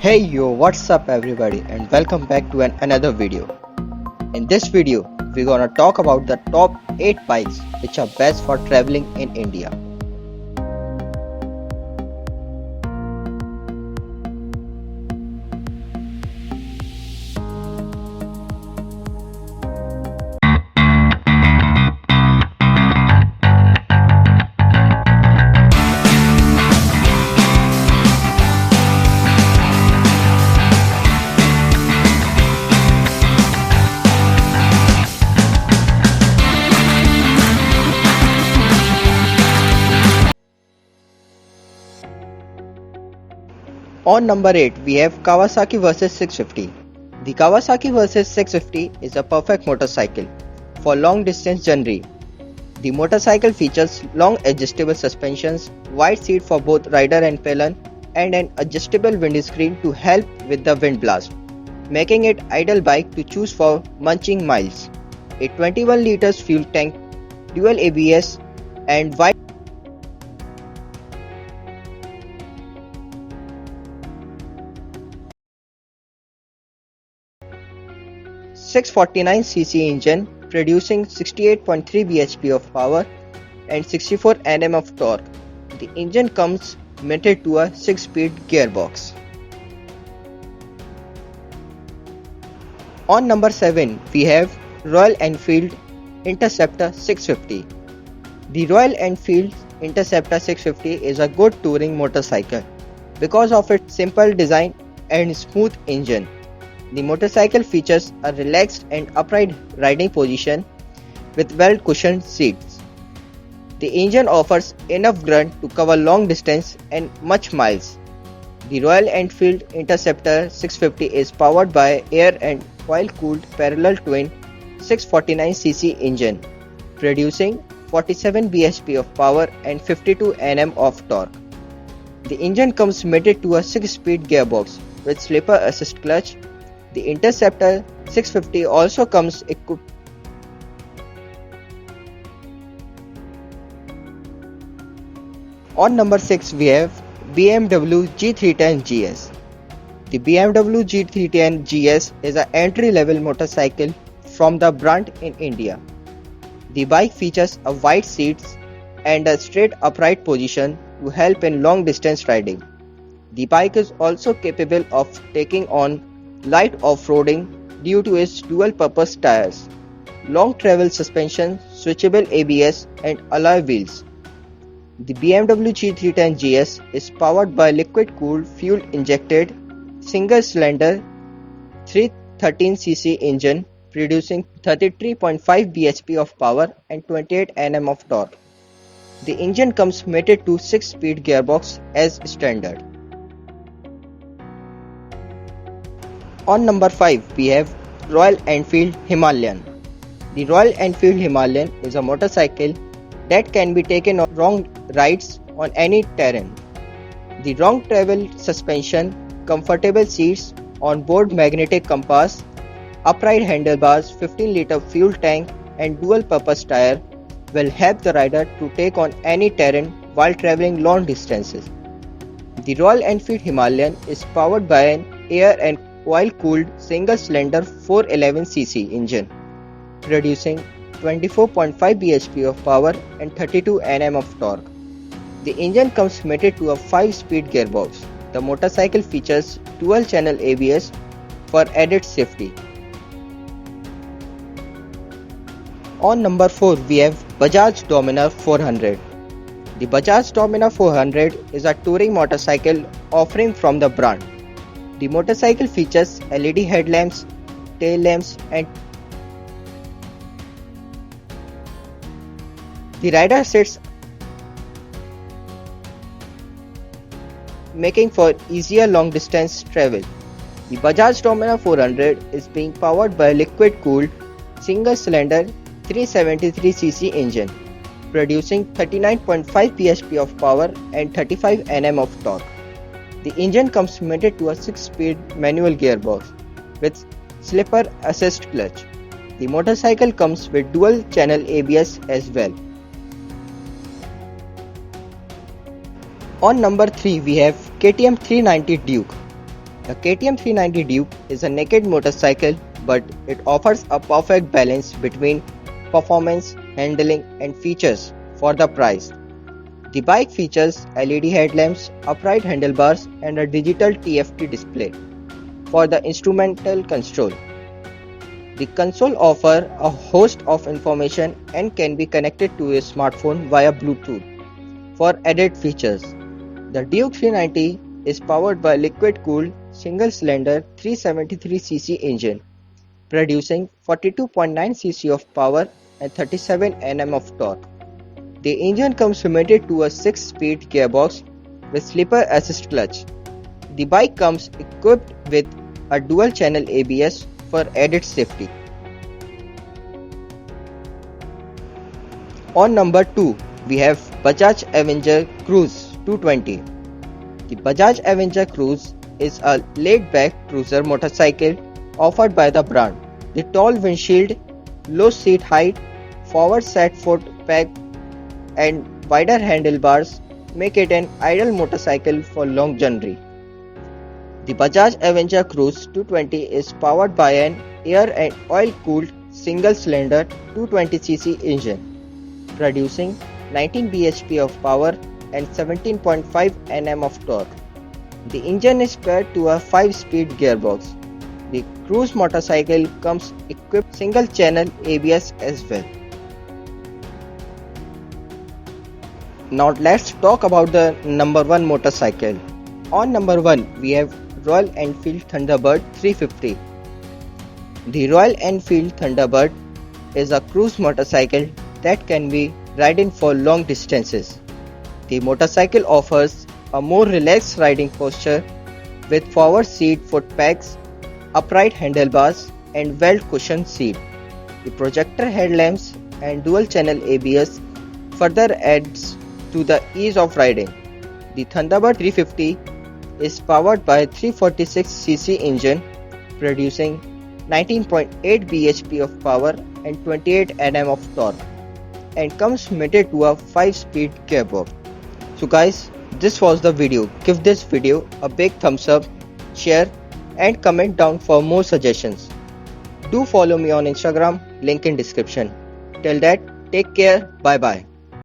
Hey yo, what's up everybody and welcome back to another video. In this video, we're gonna talk about the top 8 bikes which are best for traveling in India. On number 8, we have Kawasaki vs 650. The Kawasaki vs 650 is a perfect motorcycle for long distance journey. The motorcycle features long adjustable suspensions, wide seat for both rider and pelon, and an adjustable windscreen to help with the wind blast, making it ideal bike to choose for munching miles. A 21 liters fuel tank, dual ABS, and wide 649cc engine producing 68.3 bhp of power and 64 Nm of torque. The engine comes mated to a 6-speed gearbox. On number 7, we have Royal Enfield Interceptor 650. The Royal Enfield Interceptor 650 is a good touring motorcycle because of its simple design and smooth engine. The motorcycle features a relaxed and upright riding position with well-cushioned seats. The engine offers enough grunt to cover long distance and much miles. The Royal Enfield Interceptor 650 is powered by air and oil-cooled parallel twin 649cc engine, producing 47 bhp of power and 52 Nm of torque. The engine comes mated to a 6-speed gearbox with slipper assist clutch. The Interceptor 650 also comes equipped On number 6, we have BMW G310 GS. The BMW G310 GS is an entry-level motorcycle from the brand in India. The bike features a wide seats and a straight upright position to help in long distance riding. The bike is also capable of taking on light off-roading due to its dual-purpose tires, long travel suspension, switchable ABS and alloy wheels. The BMW G310 GS is powered by liquid-cooled fuel-injected single-cylinder 313cc engine producing 33.5 bhp of power and 28 Nm of torque. The engine comes mated to 6-speed gearbox as standard. On number 5, we have Royal Enfield Himalayan. The Royal Enfield Himalayan is a motorcycle that can be taken on long rides on any terrain. The long travel suspension, comfortable seats, onboard magnetic compass, upright handlebars, 15-liter fuel tank and dual-purpose tire will help the rider to take on any terrain while traveling long distances. The Royal Enfield Himalayan is powered by an air and oil-cooled single-cylinder 411cc engine, producing 24.5 bhp of power and 32 Nm of torque. The engine comes mated to a 5-speed gearbox. The motorcycle features dual-channel ABS for added safety. On number 4, we have Bajaj Dominar 400. The Bajaj Dominar 400 is a touring motorcycle offering from the brand. The motorcycle features LED headlamps, tail lamps and the rider sits making for easier long distance travel. The Bajaj Dominar 400 is being powered by a liquid cooled single cylinder 373cc engine, producing 39.5 bhp of power and 35 Nm of torque. The engine comes mated to a 6-speed manual gearbox with slipper assist clutch. The motorcycle comes with dual channel ABS as well. On number 3, we have KTM 390 Duke. The KTM 390 Duke is a naked motorcycle, but it offers a perfect balance between performance, handling, and features for the price. The bike features LED headlamps, upright handlebars, and a digital TFT display for the instrumental control. The console offers a host of information and can be connected to a smartphone via Bluetooth for added features. The Duke 390 is powered by a liquid-cooled single-cylinder 373cc engine, producing 42.9 cc of power and 37 Nm of torque. The engine comes fitted to a 6-speed gearbox with slipper assist clutch. The bike comes equipped with a dual-channel ABS for added safety. On number 2, we have Bajaj Avenger Cruise 220. The Bajaj Avenger Cruise is a laid-back cruiser motorcycle offered by the brand. The tall windshield, low seat height, forward set foot peg, and wider handlebars make it an ideal motorcycle for long journey. The Bajaj Avenger Cruise 220 is powered by an air and oil-cooled single-cylinder 220cc engine, producing 19 bhp of power and 17.5 Nm of torque. The engine is paired to a 5-speed gearbox. The cruise motorcycle comes equipped single-channel ABS as well. Now let's talk about the number 1 motorcycle. On number 1, we have Royal Enfield Thunderbird 350. The Royal Enfield Thunderbird is a cruise motorcycle that can be ridden for long distances. The motorcycle offers a more relaxed riding posture with forward seat foot pegs, upright handlebars, and well-cushioned seat. The projector headlamps and dual-channel ABS further adds to the ease of riding. The Thunderbird 350 is powered by a 346cc engine, producing 19.8 bhp of power and 28 Nm of torque, and comes fitted to a 5-speed gearbox. So guys, this was the video. Give this video a big thumbs up, share, and comment down for more suggestions. Do follow me on Instagram, link in description. Till that, take care, bye bye.